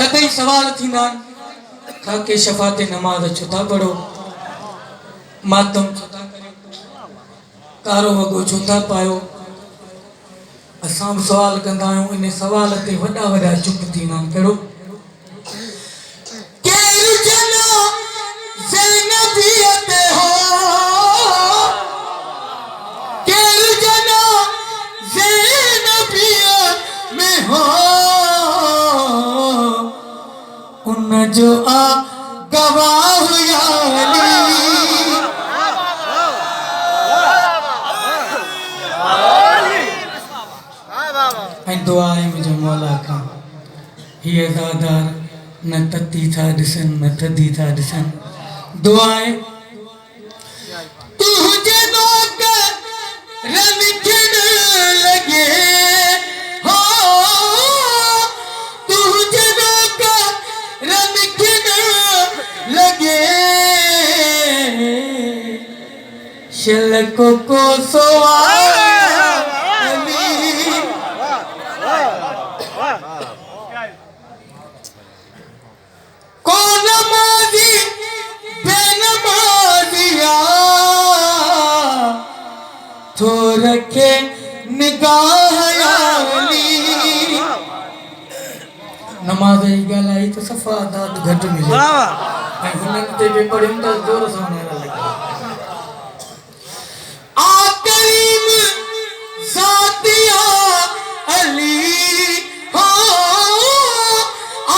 सतई सवाल थींदा खाके शफाते नमाज छो था पढ़ो मातम छो था करियो कारो वगो छो था पायो असां भी सवाल कंदा आहियूं इन सवाल ते वॾा वॾा चुप थींदा आहिनि कहिड़ो केरु जना ज़ैनबीअ ते हो केरु जना ज़ैनबीअ में हो उन जो आ गवाह या अली दुआ है मुझे मौला का ही अज़ादार न तती था दिसन न थदी था दिसन दुआ है तुझे लोग रमखन लगे हो तुझे लोग रमखन लगे शलको को सोआ तो रखे निगाह अली नमाज ही गलाई तो सफा दाद घट मिले ऐं हुननि ते बि पढ़ियुमि त जोर सां नेरा लॻा आ करीम ज़ातिया अली हो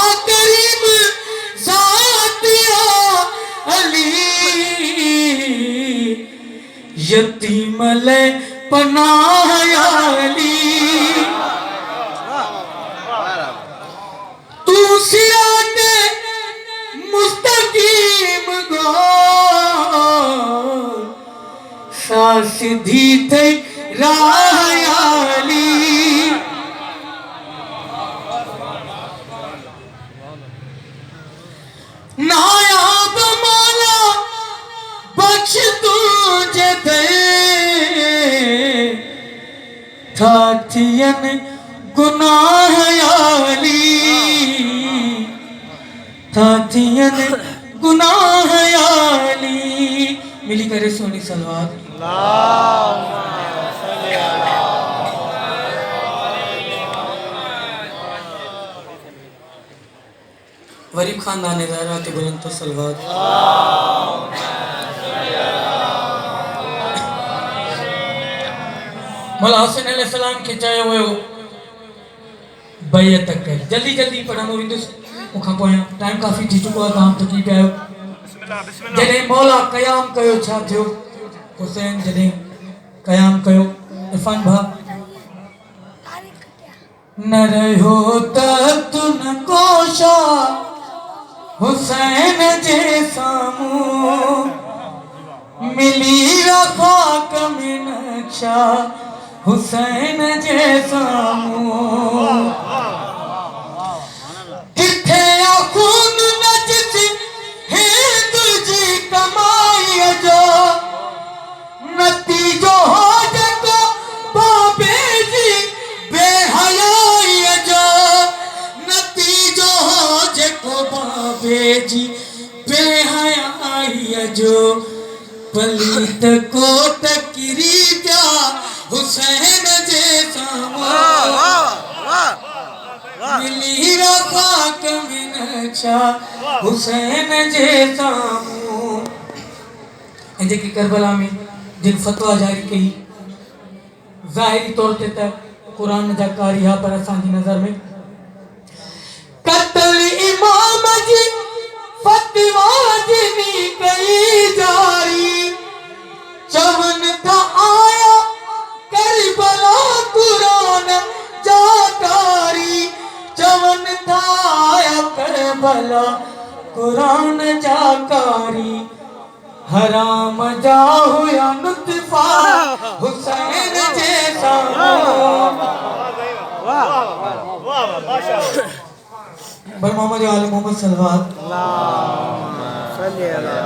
आ करीम ज़ातिया अली यतीम ले पनाह या अली तू सिराते मुस्तकीम गो सा सीधी थे राह या अली नायाब मौला बख्श तुझे दे थाथियन गुनाह या अली थाथियन गुनाह या अली मिली करे सोनी सलवात वरीब खानदान ज़हरा ते बुलंद तो सलवात मौला हुसैन अलैहिस्सलाम के चयो वियो बैत कर जल्दी जल्दी पढ़ंदो वेंदुसि मूंखां पोयां टाइम काफ़ी थी चुको आहे तव्हां थकी पिया आहियो जॾहिं मौला क़याम कयो छा थियो हुसैन जॾहिं क़याम कयो इरफान भा न रहियो त तुन कोशा हुसैन जे साम्हूं मिली रफ़ाक में नक्शा हुसैन जे साम्हूं किथे खून नजस है तुझी कमाई जो नतीजो हो जेको बाबे जी बेहयाई जो नतीजो हो जेको बाबे जी बेहयाई जो पलीत को टकरी जा हुसैन जे साम्हूं मिली रफ़ाक में नक्शा हुसैन जे साम्हूं ऐं जेकी करबला में जिन फतवा जारी कई ज़ाहिरी तौर ते त क़ुरान जा कारी हा पर असांजी नज़र में क़त्ल इमाम जी फतवा जिनी कई जारी चवन था आया करबला कुरान जाकारी चवन था आया करबला कुरान जाकारी हराम जा हुया नुतफा हुसैन जे साम्हूं पर मोहम्मद आले मोहम्मद सल्लल्लाहु अलैहि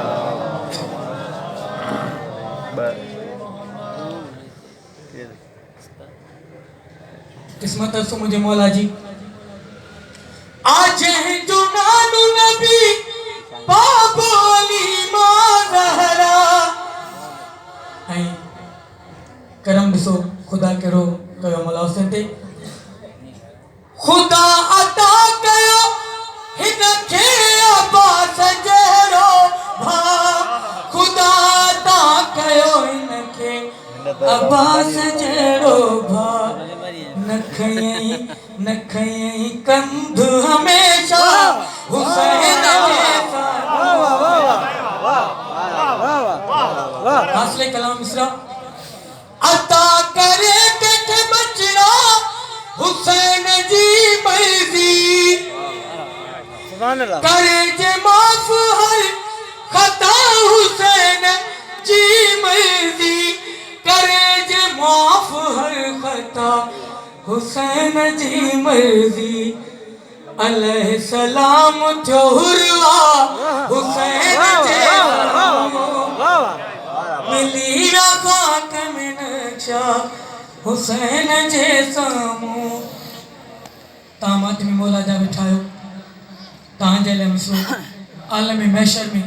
किस्मत मुझे मौला जी आज जो खुदा करो कयो मौला हुसैन ते खुदा अता कयो हिन खे अब्बास जहिड़ो भा खुदा अता कयो हिन खे अब्बास जहिड़ो भा न खयई कंध हमेशा हुसैन जैसा हासिले कलाम मिसरा अता करे के बचड़ा हुसैन जी मर्जी करे जे माफ हर खता हुसैन जी मर्जी करे जे माफ हर खता हुसैन जी मर्जी अलैहि सलाम थियो हुरवा हुसैन जे मिली खाक में नक्शा हुसैन जे साम्हूं तव्हां मातमी मौला जा बिठायो तव्हांजे लाइ मिसरो आलम महशर में